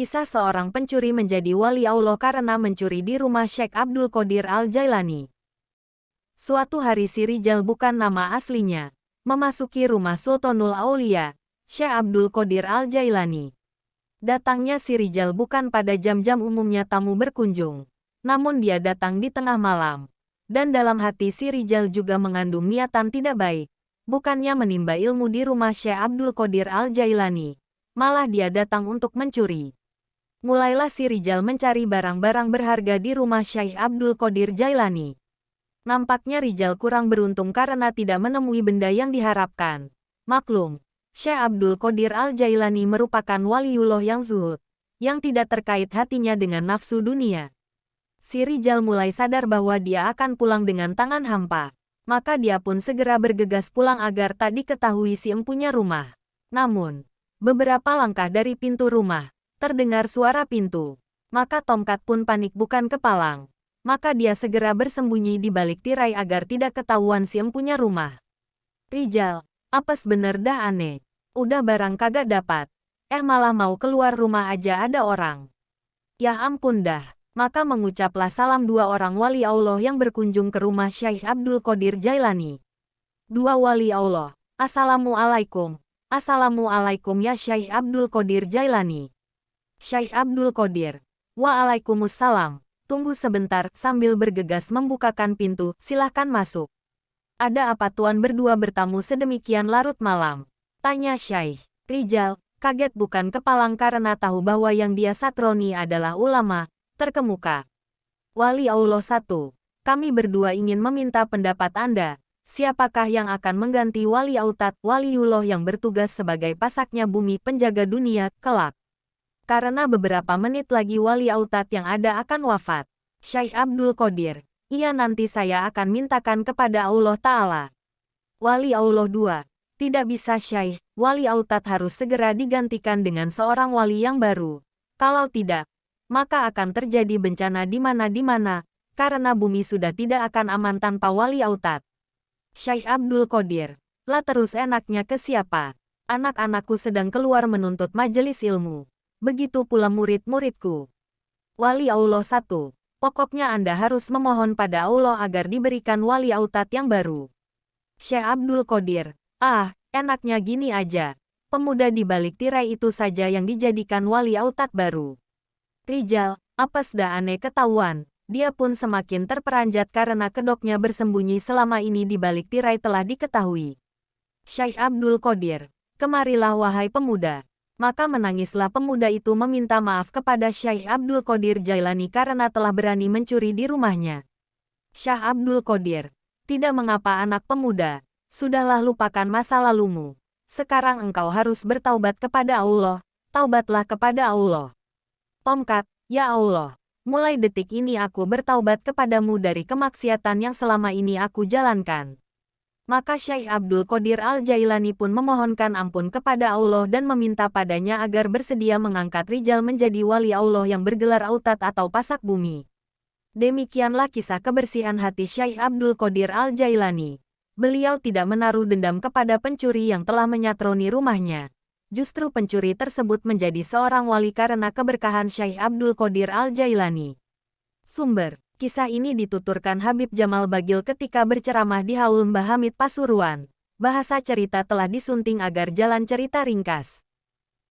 Kisah seorang pencuri menjadi wali Allah karena mencuri di rumah Syekh Abdul Qadir Al-Jailani. Suatu hari si Rijal, bukan nama aslinya, memasuki rumah Sultanul Aulia, Syekh Abdul Qadir Al-Jailani. Datangnya si Rijal bukan pada jam-jam umumnya tamu berkunjung, namun dia datang di tengah malam. Dan dalam hati si Rijal juga mengandung niatan tidak baik. Bukannya menimba ilmu di rumah Syekh Abdul Qadir Al-Jailani, malah dia datang untuk mencuri. Mulailah si Rijal mencari barang-barang berharga di rumah Syekh Abdul Qadir Jailani. Nampaknya Rijal kurang beruntung karena tidak menemui benda yang diharapkan. Maklum, Syekh Abdul Qadir Al-Jailani merupakan waliullah yang zuhud, yang tidak terkait hatinya dengan nafsu dunia. Si Rijal mulai sadar bahwa dia akan pulang dengan tangan hampa. Maka dia pun segera bergegas pulang agar tak diketahui si empunya rumah. Namun, beberapa langkah dari pintu rumah, terdengar suara pintu. Maka Tomcat pun panik bukan kepalang. Maka dia segera bersembunyi di balik tirai agar tidak ketahuan si empunya rumah. Rijal, apes bener dah aneh. Udah barang kagak dapat. Malah mau keluar rumah aja ada orang. Ya ampun dah. Maka mengucaplah salam dua orang wali Allah yang berkunjung ke rumah Syekh Abdul Qadir Jailani. Dua wali Allah. Assalamualaikum. Assalamualaikum ya Syekh Abdul Qadir Jailani. Syekh Abdul Qadir. Waalaikumsalam. Tunggu sebentar, sambil bergegas membukakan pintu, silahkan masuk. Ada apa tuan berdua bertamu sedemikian larut malam? Tanya Syekh. Rijal kaget bukan kepalang karena tahu bahwa yang dia satroni adalah ulama terkemuka. Wali Allah satu. Kami berdua ingin meminta pendapat Anda. Siapakah yang akan mengganti Wali Autat, waliullah yang bertugas sebagai pasaknya bumi penjaga dunia, kelak? Karena beberapa menit lagi Wali Autat yang ada akan wafat. Syekh Abdul Qadir. Iya, nanti saya akan mintakan kepada Allah Ta'ala. Wali Allah dua. Tidak bisa Syekh, Wali Autat harus segera digantikan dengan seorang wali yang baru. Kalau tidak, maka akan terjadi bencana di mana-mana, karena bumi sudah tidak akan aman tanpa Wali Autat. Syekh Abdul Qadir. Lah terus enaknya ke siapa? Anak-anakku sedang keluar menuntut majelis ilmu. Begitu pula murid-muridku. Wali Allah satu. Pokoknya Anda harus memohon pada Allah agar diberikan Wali Autat yang baru. Syekh Abdul Qadir. Enaknya gini aja. Pemuda di balik tirai itu saja yang dijadikan Wali Autat baru. Rijal, apes dah aneh ketahuan. Dia pun semakin terperanjat karena kedoknya bersembunyi selama ini di balik tirai telah diketahui. Syekh Abdul Qadir. Kemarilah wahai pemuda. Maka menangislah pemuda itu meminta maaf kepada Syekh Abdul Qadir Jailani karena telah berani mencuri di rumahnya. Syekh Abdul Qadir. Tidak mengapa anak pemuda. Sudahlah, lupakan masa lalumu. Sekarang engkau harus bertaubat kepada Allah. Taubatlah kepada Allah. Tomcat, ya Allah. Mulai detik ini aku bertaubat kepadamu dari kemaksiatan yang selama ini aku jalankan. Maka Syekh Abdul Qadir Al-Jailani pun memohonkan ampun kepada Allah dan meminta padanya agar bersedia mengangkat Rijal menjadi wali Allah yang bergelar Autat atau pasak bumi. Demikianlah kisah kebersihan hati Syekh Abdul Qadir Al-Jailani. Beliau tidak menaruh dendam kepada pencuri yang telah menyatroni rumahnya. Justru pencuri tersebut menjadi seorang wali karena keberkahan Syekh Abdul Qadir Al-Jailani. Sumber. Kisah ini dituturkan Habib Jamal Bagil ketika berceramah di Haul Mbah Hamid Pasuruan. Bahasa cerita telah disunting agar jalan cerita ringkas.